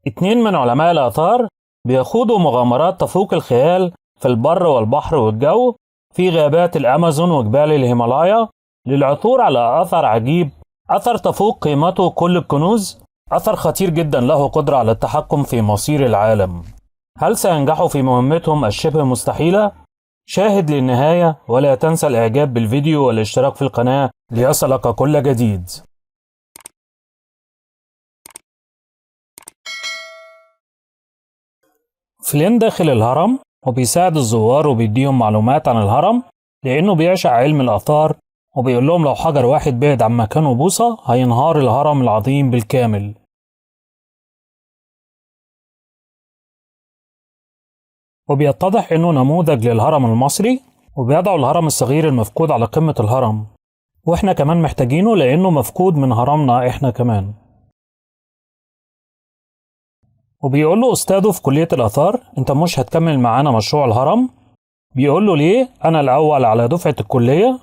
اتنين من علماء الآثار بيخوضوا مغامرات تفوق الخيال في البر والبحر والجو في غابات الأمازون وجبال الهيمالايا للعثور على أثر عجيب، أثر تفوق قيمته كل الكنوز، أثر خطير جدا له قدرة على التحكم في مصير العالم. هل سينجحوا في مهمتهم الشبه مستحيلة؟ شاهد للنهاية ولا تنسى الإعجاب بالفيديو والاشتراك في القناة ليصلك كل جديد. فلين داخل الهرم وبيساعد الزوار وبيديهم معلومات عن الهرم لأنه بيعشق علم الآثار، وبيقول لهم لو حجر واحد بعد عن مكانه بوصة هينهار الهرم العظيم بالكامل. وبيتضح إنه نموذج للهرم المصري، وبيضع الهرم الصغير المفقود على قمة الهرم، وإحنا كمان محتاجينه لأنه مفقود من هرمنا إحنا كمان. وبيقول له أستاذه في كلية الآثار أنت مش هتكمل معانا مشروع الهرم؟ بيقول له ليه؟ أنا الأول على دفعة الكلية.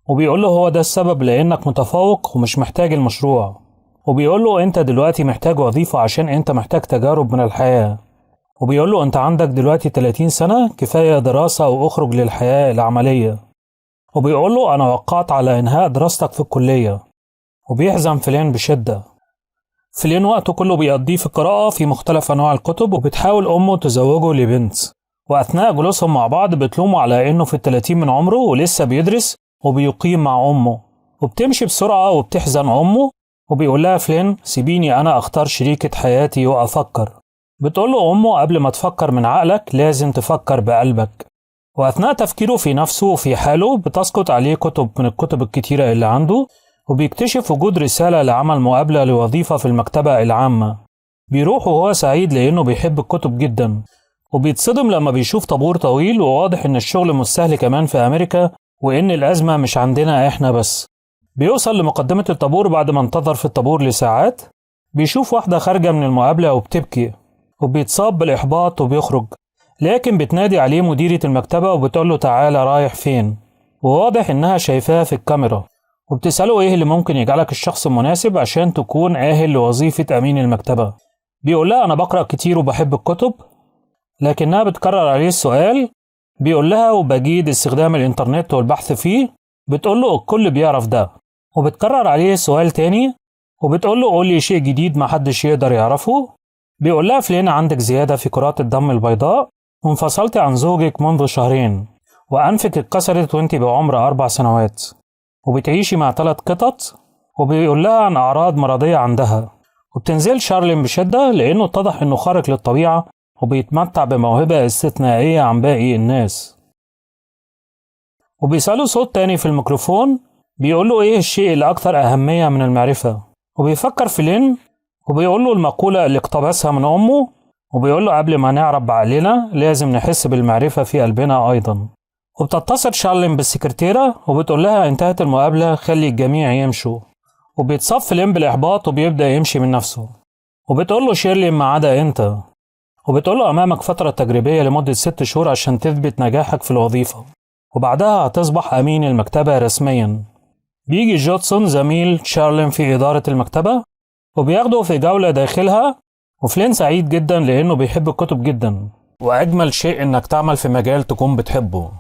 وبيقول له هو ده السبب، لأنك متفوق ومش محتاج المشروع. وبيقول له أنت دلوقتي محتاج وظيفة عشان أنت محتاج تجارب من الحياة. وبيقول له أنت عندك دلوقتي 30 سنة، كفاية دراسة وأخرج للحياة العملية. وبيقول له أنا وقعت على إنهاء دراستك في الكلية. وبيحزن فلين بشدة. فلين وقته كله بيقضيه في القراءة في مختلف أنواع الكتب، وبتحاول أمه تزوجه لبنت. وأثناء جلوسهم مع بعض بتلومه على إنه في ال30 من عمره ولسه بيدرس وبيقيم مع أمه. وبتمشي بسرعة وبتحزن أمه، وبيقول لها فلين سيبيني أنا أختار شريكة حياتي وأفكر. بتقول له أمه قبل ما تفكر من عقلك لازم تفكر بقلبك. وأثناء تفكيره في نفسه وفي حاله بتسقط عليه كتب من الكتب الكتيرة اللي عنده، وبيكتشف وجود رسالة لعمل مقابلة لوظيفة في المكتبة العامة. بيروح وهو سعيد لأنه بيحب الكتب جدا، وبيتصدم لما بيشوف طابور طويل، وواضح إن الشغل مش سهل كمان في أمريكا، وإن الأزمة مش عندنا إحنا بس. بيوصل لمقدمة الطابور بعد ما انتظر في الطابور لساعات، بيشوف واحدة خارجة من المقابلة وبتبكي، وبيتصاب بالإحباط وبيخرج. لكن بتنادي عليه مديرة المكتبة وبتقول له تعالى رايح فين، وواضح إنها شايفاه في الكاميرا. وبتسأله إيه اللي ممكن يجعلك الشخص المناسب عشان تكون أهل لوظيفة أمين المكتبة. بيقول لها أنا بقرأ كتير وبحب الكتب، لكنها بتكرر عليه السؤال. بيقول لها وبجيد استخدام الإنترنت والبحث فيه. بتقول له الكل بيعرف ده. وبتكرر عليه سؤال تاني، وبتقول له قول لي شيء جديد محدش يقدر يعرفه. بيقول لها فلين عندك زيادة في كرات الدم البيضاء، وانفصلت عن زوجك منذ شهرين، وأنفك اتكسرت وانت بعمر 4 سنوات، وبتعيشي مع 3 قطط. وبيقول لها عن أعراض مرضية عندها. وبتنزل شارلين بشدة لأنه اتضح إنه خارق للطبيعة وبيتمتع بموهبة استثنائية عن باقي الناس. وبيسأله صوت تاني في الميكروفون بيقول له إيه الشيء الأكثر أهمية من المعرفة. وبيفكر فلين وبيقول له المقولة اللي اقتبسها من أمه، وبيقول له قبل ما نعرف بعقلنا لازم نحس بالمعرفة في قلبنا أيضا. وبتتصل شارلين بالسكرتيرة وبتقول لها انتهت المقابلة خلي الجميع يمشوا. وبيتصاب فلين بالإحباط وبيبدأ يمشي من نفسه. وبتقول له شيرلين ما عدا أنت. وبتقول له أمامك فترة تجريبية لمدة 6 شهور عشان تثبت نجاحك في الوظيفة، وبعدها هتصبح أمين المكتبة رسميا. بيجي جودسون زميل شارلين في إدارة المكتبة وبياخده في جولة داخلها. وفلين سعيد جدا لأنه بيحب الكتب جدا، وأجمل شيء إنك تعمل في مجال تكون بتحبه.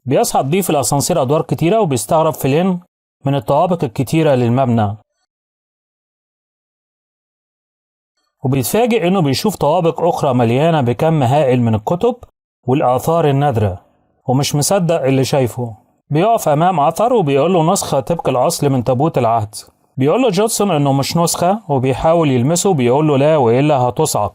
بيصعد بيه في الأسانسير أدوار كتيرة، وبيستغرب فلين من الطوابق الكتيرة للمبنى. وبيتفاجئ إنه بيشوف طوابق أخرى مليانة بكم هائل من الكتب والآثار النادرة، ومش مصدق اللي شايفه. بيقف أمام أثر وبيقول له نسخة طبق الأصل من تابوت العهد. بيقول له جودسون إنه مش نسخة، وبيحاول يلمسه بيقول له لا وإلا هتصعق.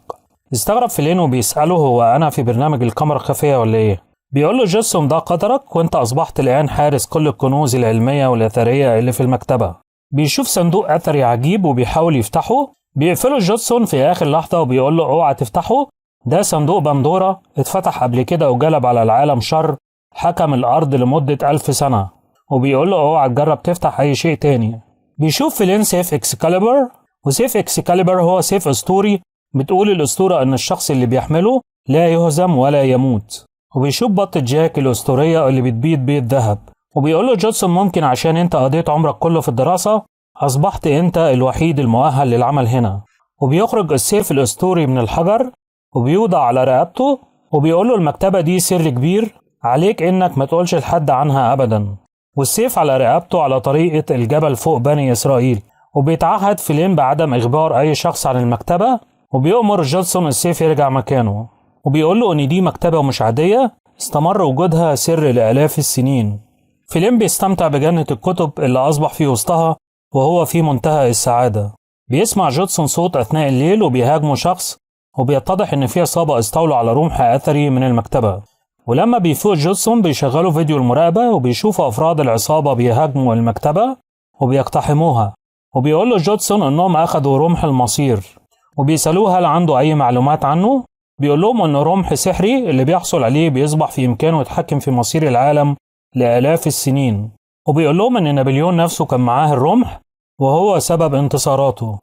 استغرب فلين وبيسأله هو أنا في برنامج الكاميرا الخفية ولا إيه؟ بيقول له جودسون ده قدرك، وأنت أصبحت الآن حارس كل الكنوز العلمية والأثرية اللي في المكتبة. بيشوف صندوق أثري عجيب وبيحاول يفتحه. بيقفله جودسون في آخر لحظة وبيقول له اوعى تفتحه، ده صندوق بندورة اتفتح قبل كده وجلب على العالم شر حكم الأرض لمدة 1000 سنة. وبيقول له اوعى تجرب تفتح أي شيء تاني. بيشوف فلين سيف اكسكاليبر، وسيف اكسكاليبر هو سيف أسطوري بتقول الأسطورة إن الشخص اللي بيحمله لا يهزم ولا يموت. وبيشوف بطة جاك الأسطورية اللي بتبيض بيض ذهب. وبيقول له جودسون ممكن عشان انت قضيت عمرك كله في الدراسة أصبحت انت الوحيد المؤهل للعمل هنا. وبيخرج السيف الأسطوري من الحجر وبيوضع على رقبته، وبيقول له المكتبة دي سر كبير عليك إنك ما تقولش لحد عنها أبدا. والسيف على رقبته على طريقة الجبل فوق بني إسرائيل. وبيتعهد فلين بعدم إخبار أي شخص عن المكتبة، وبيأمر جودسون السيف يرجع مكانه، وبيقول له إن دي مكتبة مش عادية استمر وجودها سر لآلاف السنين. فلين بيستمتع بجنة الكتب اللي أصبح في وسطها وهو في منتهى السعادة. بيسمع جودسون صوت أثناء الليل وبيهاجمه شخص، وبيتضح إن في عصابة استولوا على رمح أثري من المكتبة. ولما بيفوق جودسون بيشغلوا فيديو المراقبة وبيشوفوا أفراد العصابة بيهاجموا المكتبة وبيقتحموها، وبيقول له جودسون إنهم أخدوا رمح المصير، وبيسألوه هل عنده أي معلومات عنه. بيقول لهم إنه رمح سحري اللي بيحصل عليه بيصبح في إمكانه يتحكم في مصير العالم لآلاف السنين. وبيقول لهم إن نابليون نفسه كان معاه الرمح وهو سبب انتصاراته.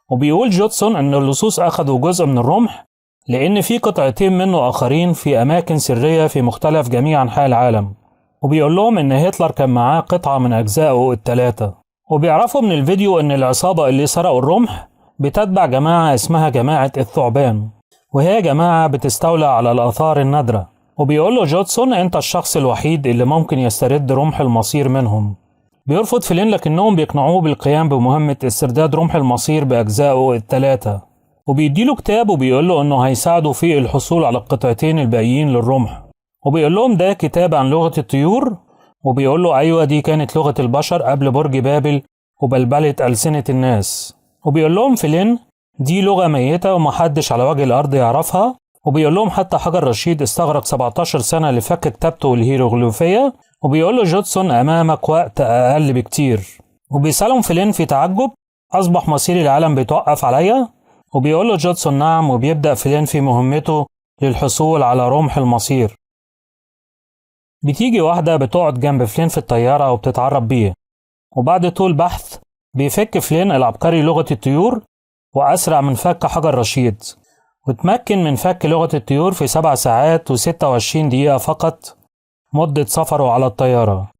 وبيقول جودسون إن اللصوص أخدوا جزء من الرمح لأن في قطعتين منه آخرين في أماكن سرية في مختلف جميع أنحاء العالم. وبيقول لهم إن هتلر كان معاه قطعة من أجزائه الثلاثة. وبيعرفوا من الفيديو إن العصابة اللي سرقوا الرمح بتتبع جماعة اسمها جماعة الثعبان، وهي جماعة بتستولى على الآثار النادرة. وبيقول له جودسون أنت الشخص الوحيد اللي ممكن يسترد رمح المصير منهم. بيرفض فلين لكنهم بيقنعوه بالقيام بمهمة استرداد رمح المصير بأجزائه الثلاثة، وبيديله كتاب وبيقول له إنه هيساعده في الحصول على القطعتين الباقيين للرمح. وبيقول لهم ده كتاب عن لغة الطيور، وبيقول له أيوة دي كانت لغة البشر قبل برج بابل وبلبلة ألسنة الناس. وبيقول لهم فلين دي لغة ميتة ومحدش على وجه الأرض يعرفها. وبيقول لهم حتى حجر رشيد استغرق 17 سنة لفك كتابته الهيروغليفية. وبيقول له جودسون أمامك وقت أقل بكتير. وبيسألهم فلين في تعجب أصبح مصير العالم بيتوقف عليا؟ وبيقول له جودسون نعم، وبيبدأ فلين في مهمته للحصول على رمح المصير. بتيجي واحدة بتقعد جنب فلين في الطيارة وبتتعرف بيه، وبعد طول بحث بيفك فلين العبقري لغة الطيور وأسرع من فك حجر رشيد، وتمكن من فك لغة الطيور في 7 ساعات و26 دقيقة فقط مدة سفره على الطيارة.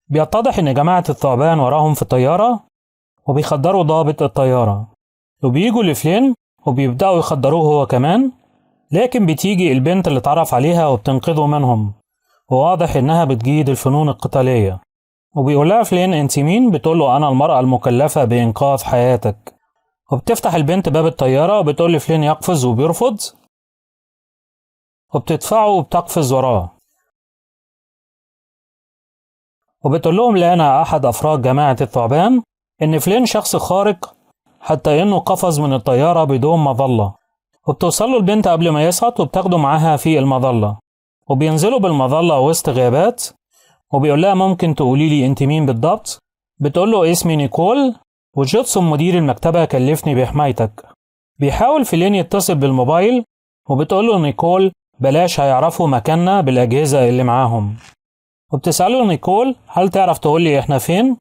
بيتضح إن جماعة الثعبان وراهم في الطيارة وبيخدروا ضابط الطيارة، وبييجوا لفلين وبيبدأوا يخدروه هو كمان، لكن بتيجي البنت اللي اتعرف عليها وبتنقذه منهم، وواضح إنها بتجيد الفنون القتالية. وبيقولها فلين أنت مين؟ بتقوله أنا المرأة المكلفة بإنقاذ حياتك. وبتفتح البنت باب الطيارة وبتقول لفلين يقفز وبيرفض، وبتدفعه وبتقفز وراه، وبتقول لهم لا أنا أحد أفراد جماعة الثعبان، إن فلين شخص خارق حتى إنه قفز من الطيارة بدون مظلة. وبتوصل له البنت قبل ما يسقط وبتاخده معاها في المظلة، وبينزلوا بالمظلة وسط غابات. وبيقول لها ممكن تقولي لي أنت مين بالضبط؟ بتقول له اسمي نيكول، وجودسون مدير المكتبة كلفني بحمايتك. بيحاول فلين يتصل بالموبايل، وبتقول له نيكول بلاش هيعرفوا مكاننا بالأجهزة اللي معاهم. وبتسأله نيكول هل تعرف تقول لي إحنا فين؟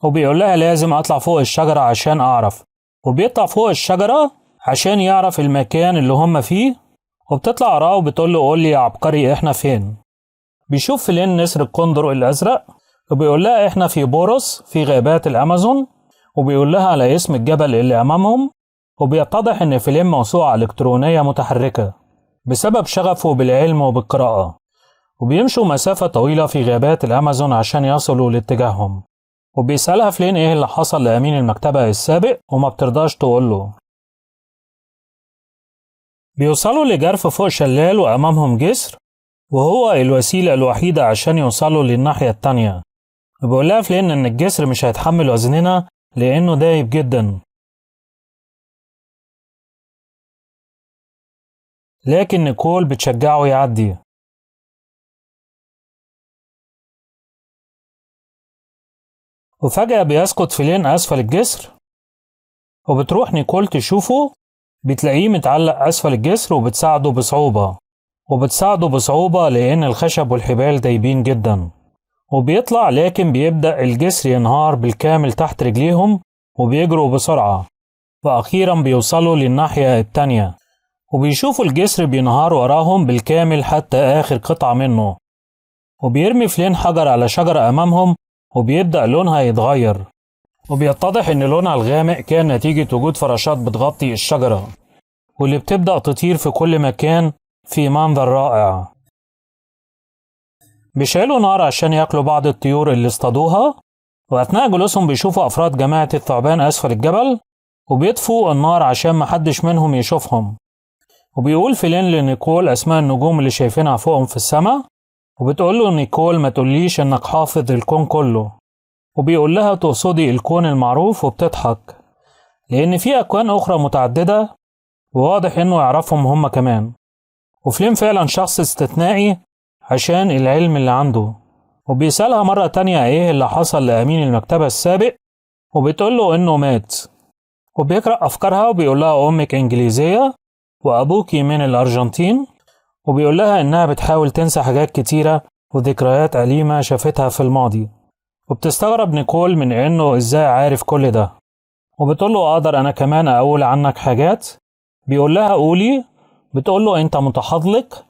وبيقول لها لازم أطلع فوق الشجرة عشان أعرف. وبيطلع فوق الشجرة عشان يعرف المكان اللي هم فيه، وبتطلع وراه وبتقول له قول لي يا عبقري إحنا فين؟ بيشوف فلين نسر الكندر الأزرق، وبيقول لها إحنا في بوروس في غابات الأمازون، وبيقول لها على اسم الجبل اللي أمامهم. وبيتضح إن فلين موسوعة إلكترونية متحركة بسبب شغفه بالعلم وبالقراءة، وبيمشوا مسافة طويلة في غابات الأمازون عشان يصلوا لاتجاههم. وبيسألها فلين إيه اللي حصل لأمين المكتبة السابق وما بترضاش تقوله. بيوصلوا لجرف فوق شلال وأمامهم جسر، وهو الوسيلة الوحيدة عشان يوصلوا للناحية التانية. وبيقول لها فلين إن الجسر مش هيتحمل وزننا لأنه دايب جدا، لكن نيكول بتشجعه يعدي. وفجأة بيسقط فلين أسفل الجسر، وبتروح نيكول تشوفه، بتلاقيه متعلق أسفل الجسر وبتساعده بصعوبة لأن الخشب والحبال دايبين جدا. وبيطلع لكن بيبدأ الجسر ينهار بالكامل تحت رجليهم وبيجروا بسرعة، وأخيرا بيوصلوا للناحية التانية وبيشوفوا الجسر بينهار وراهم بالكامل حتى آخر قطعة منه. وبيرمي فلين حجر على شجرة أمامهم وبيبدأ لونها يتغير، وبيتضح إن لونها الغامق كان نتيجة وجود فراشات بتغطي الشجرة واللي بتبدأ تطير في كل مكان في منظر رائع. بيشعلوا نار عشان ياكلوا بعض الطيور اللي اصطادوها، وأثناء جلوسهم بيشوفوا أفراد جماعة الثعبان أسفل الجبل وبيطفوا النار عشان محدش منهم يشوفهم. وبيقول فلين لنيكول أسماء النجوم اللي شايفينها فوقهم في السماء، وبتقول له نيكول ما تقوليش إنك حافظ الكون كله، وبيقول لها تقصدي الكون المعروف، وبتضحك لأن في أكوان أخرى متعددة وواضح إنه يعرفهم هم كمان. وفلين فعلا شخص استثنائي عشان العلم اللي عنده. وبيسألها مرة تانية إيه اللي حصل لأمين المكتبة السابق، وبتقول له إنه مات. وبيقرأ أفكارها وبيقول لها أمك إنجليزية وأبوكي من الأرجنتين، وبيقول لها إنها بتحاول تنسى حاجات كتيرة وذكريات أليمة شافتها في الماضي. وبتستغرب نيكول من إنه إزاي عارف كل ده، وبتقول له أقدر أنا كمان أقول عنك حاجات. بيقول لها قولي. بتقول له أنت متحضلق.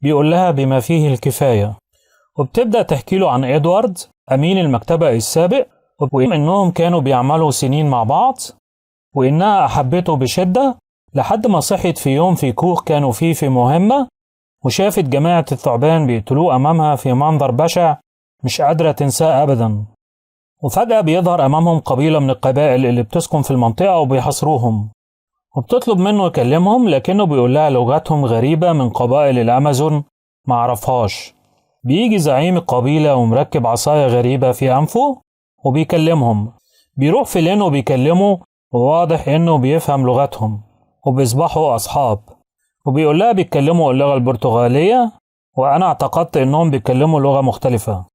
بيقول لها بما فيه الكفاية. وبتبدأ تحكي له عن إدوارد أمين المكتبة السابق، وإنهم كانوا بيعملوا سنين مع بعض، وإنها أحبته بشدة لحد ما صحت في يوم في كوخ كانوا فيه في مهمة، وشافت جماعة الثعبان بيقتلوه أمامها في منظر بشع مش قادرة تنساه أبدا. وفجأة بيظهر أمامهم قبيلة من القبائل اللي بتسكن في المنطقة وبيحاصروهم، وبتطلب منه يكلمهم لكنه بيقول لها لغتهم غريبة من قبائل الأمازون معرفهاش. بيجي زعيم القبيلة ومركب عصاية غريبة في أنفه وبيكلمهم. بيروح فلين وبيكلمه، وواضح إنه بيفهم لغتهم وبيصبحوا أصحاب. وبيقول لها بيتكلموا اللغة البرتغالية، وأنا اعتقدت إنهم بيتكلموا لغة مختلفة.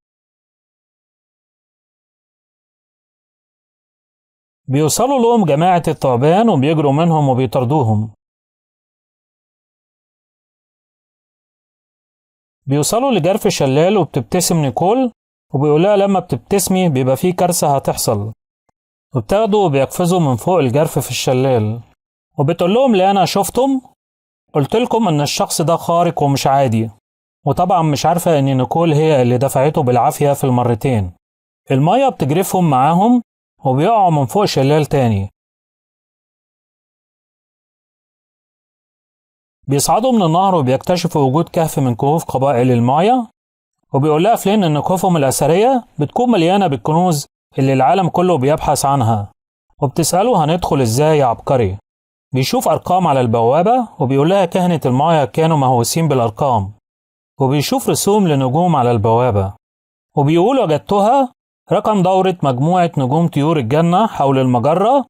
بيوصلوا لهم جماعة الثعبان وبيجروا منهم وبيطردوهم. بيوصلوا لجرف شلال وبتبتسم نيكول، وبيقولها لما بتبتسمي بيبقى فيه كارثة هتحصل. وبتاخدوا وبيقفزوا من فوق الجرف في الشلال، وبتقول لهم لا أنا شفتم، قلت لكم إن الشخص ده خارق ومش عادي. وطبعا مش عارفة إن نيكول هي اللي دفعته بالعافية في المرتين. المية بتجرفهم معاهم وبيقعوا من فوق شلال تاني. بيصعدوا من النهر وبيكتشفوا وجود كهف من كهوف قبائل المايا، وبيقول لها فلين إن كهوفهم الأثرية بتكون مليانة بالكنوز اللي العالم كله بيبحث عنها. وبتسأله هندخل إزاي يا عبقري؟ بيشوف أرقام على البوابة، وبيقول لها كهنة المايا كانوا مهووسين بالأرقام. وبيشوف رسوم لنجوم على البوابة، وبيقول وجدتها. رقم دورة مجموعة نجوم طيور الجنة حول المجرة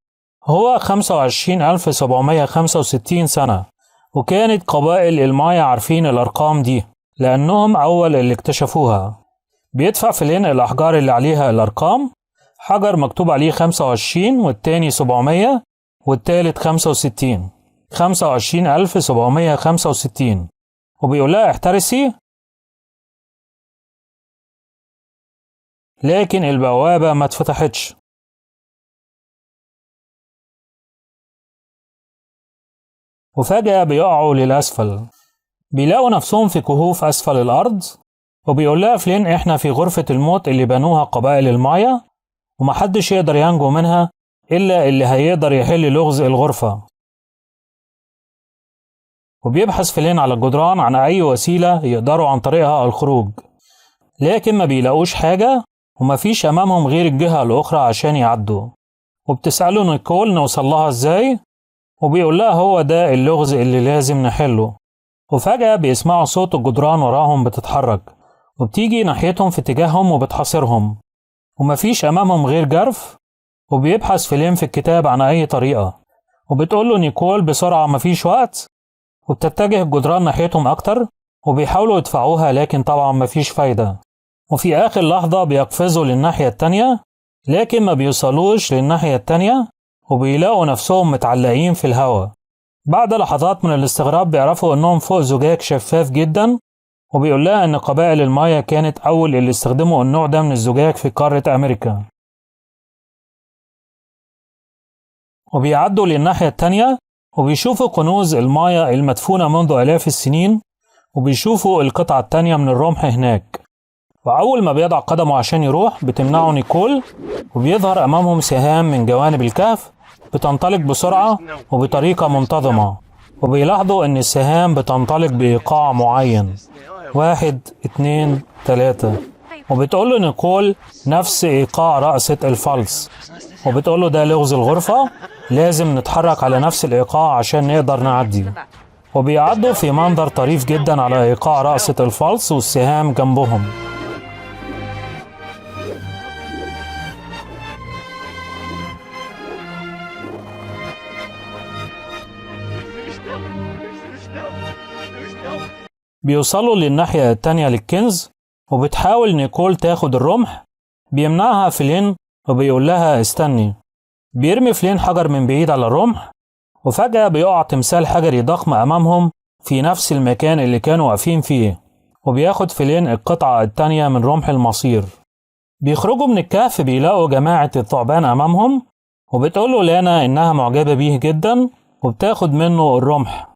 هو 25765 سنة، وكانت قبائل المايا عارفين الأرقام دي لأنهم أول اللي اكتشفوها. بيدفع فلين الأحجار اللي عليها الأرقام، حجر مكتوب عليه 25 والتاني 700 والتالت 65، 25765. وبيقول لها احترسي، لكن البوابة ما اتفتحتش. وفجأة بيقعوا للأسفل، بيلاقوا نفسهم في كهوف أسفل الأرض. وبيقول لها فلين احنا في غرفة الموت اللي بنوها قبائل المايا، ومحدش يقدر ينجو منها إلا اللي هيقدر يحل لغز الغرفة. وبيبحث فلين على الجدران عن أي وسيلة يقدروا عن طريقها الخروج، لكن ما بيلاقوش حاجة ومفيش أمامهم غير الجهة الأخرى عشان يعدوا. وبتسأله نيكول نوصل لها إزاي، وبيقول لها هو ده اللغز اللي لازم نحله. وفجأة بيسمعوا صوت الجدران وراهم بتتحرك، وبتيجي ناحيتهم في اتجاههم وبتحاصرهم، ومفيش أمامهم غير جرف. وبيبحث فلين في الكتاب عن أي طريقة، وبتقول له نيكول بسرعة مفيش وقت. وبتتجه الجدران ناحيتهم أكتر، وبيحاولوا يدفعوها لكن طبعا مفيش فايدة. وفي آخر لحظة بيقفزوا للناحية التانية، لكن ما بيوصلوش للناحية التانية، وبيلاقوا نفسهم متعلقين في الهواء. بعد لحظات من الاستغراب بيعرفوا انهم فوق زجاج شفاف جدا، وبيقول لها ان قبائل المايا كانت اول اللي استخدموا النوع ده من الزجاج في قارة امريكا. وبيعدوا للناحية التانية وبيشوفوا كنوز المايا المدفونة منذ آلاف السنين، وبيشوفوا القطعة التانية من الرمح هناك. وأول ما بيضع قدمه عشان يروح بتمنعه نيكول، وبيظهر أمامهم سهام من جوانب الكهف بتنطلق بسرعة وبطريقة منتظمة، وبيلاحظوا إن السهام بتنطلق بإيقاع معين، 1 2 3، وبتقول له نيكول نفس إيقاع رقصة الفالس، وبتقول له ده لغز الغرفة، لازم نتحرك على نفس الإيقاع عشان نقدر نعدي. وبيعدوا في منظر طريف جدا على إيقاع رقصة الفالس والسهام جنبهم. بيوصلوا للناحية التانية للكنز، وبتحاول نيكول تاخد الرمح، بيمنعها فلين وبيقول لها استني. بيرمي فلين حجر من بعيد على الرمح، وفجأة بيقع تمثال حجري ضخم أمامهم في نفس المكان اللي كانوا واقفين فيه، وبياخد فلين القطعة التانية من رمح المصير. بيخرجوا من الكهف بيلاقوا جماعة الثعبان أمامهم، وبتقوله لانا إنها معجبة بيه جدا وبتاخد منه الرمح.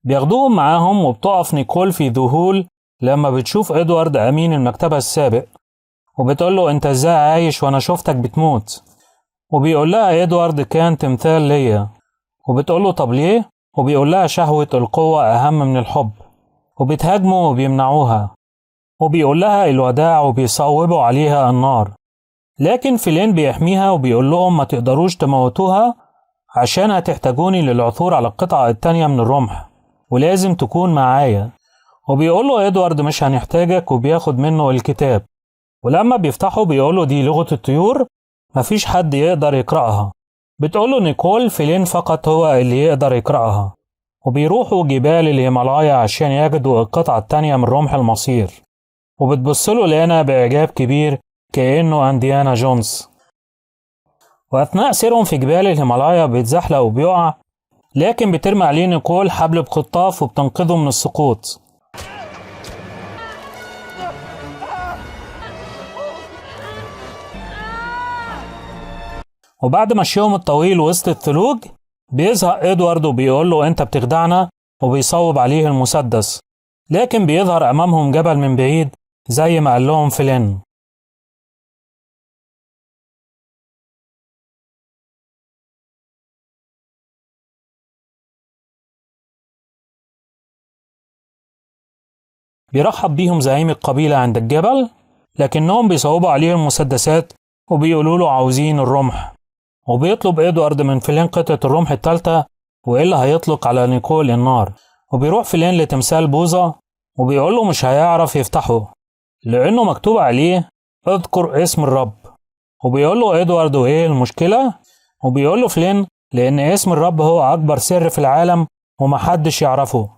بياخدوهم معاهم، وبتقف نيكول في ذهول لما بتشوف إدوارد أمين المكتبة السابق، وبتقوله أنت إزاي عايش وأنا شفتك بتموت؟ وبيقول لها إدوارد كان تمثال ليا، وبتقوله طب ليه؟ وبيقول لها شهوة القوة أهم من الحب، وبتهاجموا وبيمنعوها، وبيقول لها الوداع وبيصوبوا عليها النار، لكن فلين بيحميها وبيقول لهم ما تقدروش تموتوها عشان هتحتاجوني للعثور على القطعة التانية من الرمح، ولازم تكون معايا. وبيقول له إدوارد مش هنحتاجك، وبياخد منه الكتاب، ولما بيفتحه بيقول له دي لغة الطيور، مفيش حد يقدر يقرأها. بتقول له نيكول فلين فقط هو اللي يقدر يقرأها، وبيروحوا جبال الهيمالايا عشان يجدوا القطعة التانية من رمح المصير، وبتبصله لانا بإعجاب كبير كأنه أنديانا جونز. وأثناء سيرهم في جبال الهيمالايا بيتزحلق وبيقع، لكن بترمي عليه نيكول حبل بخطاف وبتنقذه من السقوط. وبعد مشيهم الطويل وسط الثلوج بيزهق إدوارد وبيقول له أنت بتخدعنا، وبيصوب عليه المسدس، لكن بيظهر أمامهم جبل من بعيد زي ما قال لهم فلين. بيرحب بيهم زعيم القبيلة عند الجبل، لكنهم بيصوبوا عليه المسدسات وبيقولوا له عاوزين الرمح، وبيطلب إدوارد من فلين قطعة الرمح التالتة وإلا هيطلق على نيكول النار. وبيروح فلين لتمثال بوظة وبيقول له مش هيعرف يفتحه لأنه مكتوب عليه اذكر اسم الرب. وبيقول له إدوارد إيه المشكلة؟ وبيقول له فلين لأن اسم الرب هو أكبر سر في العالم ومحدش يعرفه.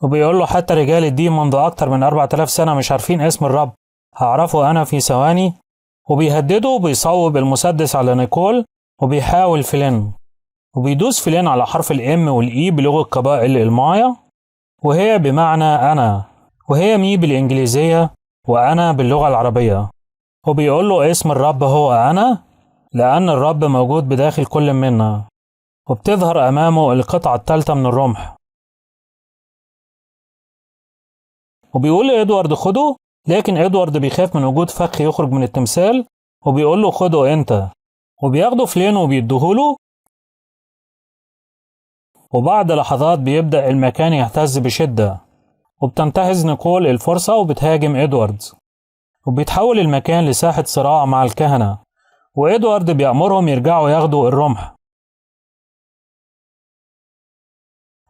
وبيقول له حتى رجال الدين منذ أكتر من 4000 سنة مش عارفين اسم الرب، هعرفه أنا في ثواني. وبيهدده وبيصوب المسدس على نيكول، وبيحاول فلين وبيدوس فلين على حرف الام والاي بلغة قبائل المايا، وهي بمعنى أنا، وهي مي بالإنجليزية وأنا باللغة العربية. وبيقول له اسم الرب هو أنا لأن الرب موجود بداخل كل منا. وبتظهر أمامه القطعة الثالثة من الرمح، وبيقول لإدوارد خده، لكن إدوارد بيخاف من وجود فخ يخرج من التمثال، وبيقول له خده أنت. وبياخده فلين وبيديهوله، وبعد لحظات بيبدأ المكان يهتز بشدة، وبتنتهز نيكول الفرصة وبتهاجم إدوارد، وبيتحول المكان لساحة صراع مع الكهنة، وإدوارد بيأمرهم يرجعوا ياخدوا الرمح.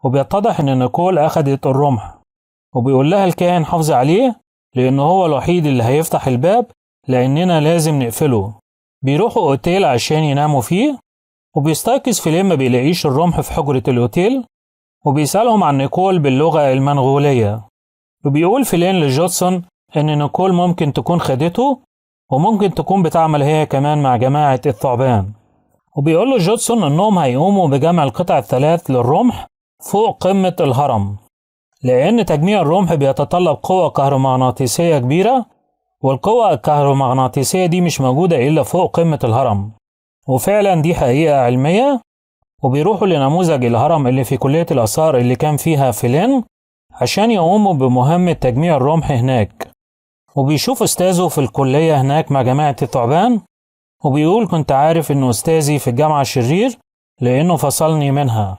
وبيتضح إن نيكول أخدت الرمح، وبيقول لها الكاهن حافظ عليه لأنه هو الوحيد اللي هيفتح الباب لأننا لازم نقفله. بيروحوا أوتيل عشان يناموا فيه، وبيستيقظ فلين ما بيلاقيش الرمح في حجرة الأوتيل، وبيسألهم عن نيكول باللغة المنغولية. وبيقول فلين لجودسون إن نيكول ممكن تكون خدته وممكن تكون بتعمل هي كمان مع جماعة الثعبان. وبيقول له جودسون إنهم هيقوموا بجمع القطع الثلاث للرمح فوق قمة الهرم، لأن تجميع الرمح بيتطلب قوة كهرومغناطيسية كبيرة، والقوة الكهرومغناطيسية دي مش موجودة إلا فوق قمة الهرم، وفعلا دي حقيقة علمية. وبيروحوا لنموذج الهرم اللي في كلية الآثار اللي كان فيها فلين عشان يقوموا بمهمة تجميع الرمح هناك. وبيشوف أستاذه في الكلية هناك مع جماعة الثعبان، وبيقول كنت عارف إنه أستاذي في الجامعة شرير لأنه فصلني منها.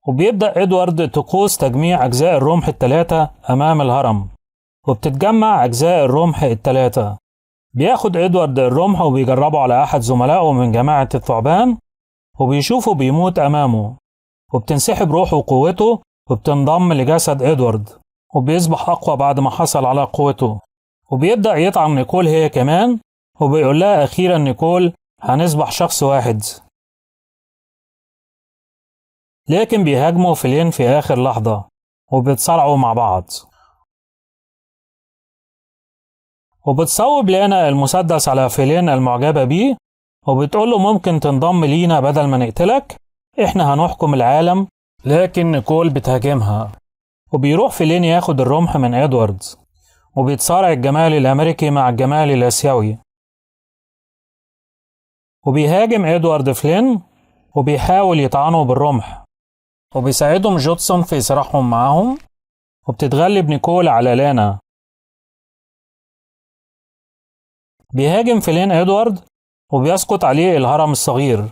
وبيبدأ إدوارد طقوس تجميع أجزاء الرمح الثلاثة أمام الهرم، وبتتجمع أجزاء الرمح الثلاثة. بياخد إدوارد الرمح وبيجربه على أحد زملائه من جماعة الثعبان، وبيشوفه بيموت أمامه، وبتنسحب روحه وقوته وبتنضم لجسد إدوارد، وبيصبح أقوى بعد ما حصل على قوته. وبيبدأ يطعن نيكول هي كمان، وبيقول لها أخيرا نيكول هنصبح شخص واحد. لكن بيهاجموا فيلين في آخر لحظة وبيتصارعوا مع بعض. وبتصوب لانا المسدس على فيلين المعجبة بيه، وبتقول له ممكن تنضم لينا بدل ما نقتلك، احنا هنحكم العالم. لكن نيكول بتهاجمها، وبيروح فيلين ياخد الرمح من إدوارد، وبيتصارع الجمال الأمريكي مع الجمال الآسيوي. وبيهاجم إدوارد فلين وبيحاول يطعنه بالرمح، وبيساعدهم جودسون في صراعهم معاهم، وبتتغلب نيكول على لانا. بيهاجم فلين إدوارد وبيسقط عليه الهرم الصغير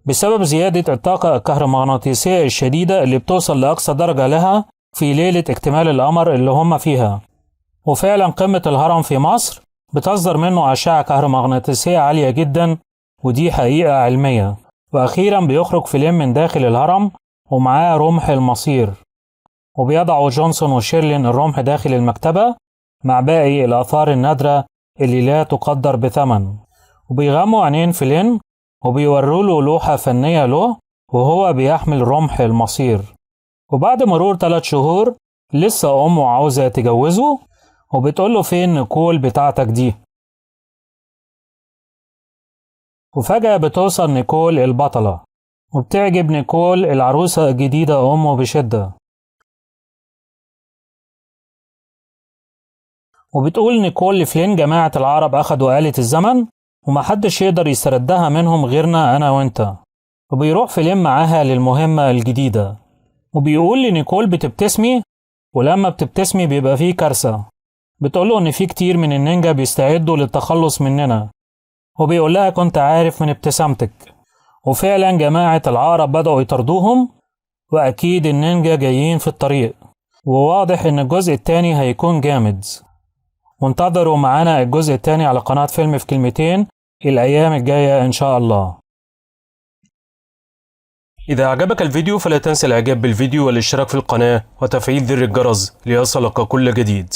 بسبب زيادة الطاقة الكهرومغناطيسية الشديدة اللي بتوصل لأقصى درجة لها في ليلة اكتمال القمر اللي هم فيها. وفعلا قمة الهرم في مصر بتصدر منه أشعة كهرومغناطيسية عالية جدا، ودي حقيقة علمية. وأخيرا بيخرج فيلين من داخل الهرم ومعاه رمح المصير، وبيضعوا جونسون وشيرلين الرمح داخل المكتبة مع باقي الآثار النادرة اللي لا تقدر بثمن. وبيغموا عينين فيلين وبيوروا له لوحة فنية له وهو بيحمل رمح المصير. وبعد مرور 3 شهور لسه أمه عاوزة تجوزه، وبتقول له فين نيكول بتاعتك دي؟ وفجأة بتوصل نيكول البطلة، وبتعجب نيكول العروسة الجديدة أمه بشدة، وبتقول نيكول لفلين جماعة العرب أخدوا آلة الزمن ومحدش يقدر يستردها منهم غيرنا أنا وإنت. وبيروح فلين معاها للمهمة الجديدة، وبيقول لنيكول بتبتسمي، ولما بتبتسمي بيبقى فيه كارثة. بتقوله إن في كتير من النينجا بيستعدوا للتخلص مننا، وبيقول لها كنت عارف من ابتسامتك. وفعلا جماعة العقرب بدأوا يطردوهم، وأكيد النينجا جايين في الطريق، وواضح إن الجزء التاني هيكون جامد. وانتظروا معانا الجزء التاني على قناة فيلم في كلمتين الأيام الجاية إن شاء الله. إذا أعجبك الفيديو فلا تنسى الإعجاب بالفيديو والاشتراك في القناة وتفعيل زر الجرس ليصلك كل جديد.